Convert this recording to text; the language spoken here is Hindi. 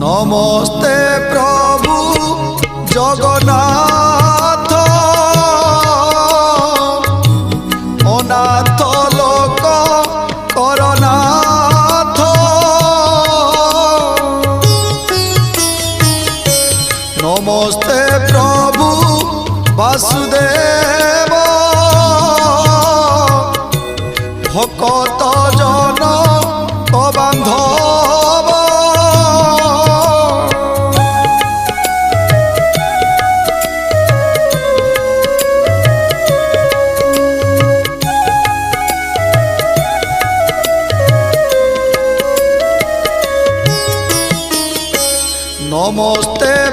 नमस्ते प्रभु जगन्नाथ अनाथ लोक करनाथ। नमस्ते प्रभु वासुदेव भक्त जन बांधव। नमस्ते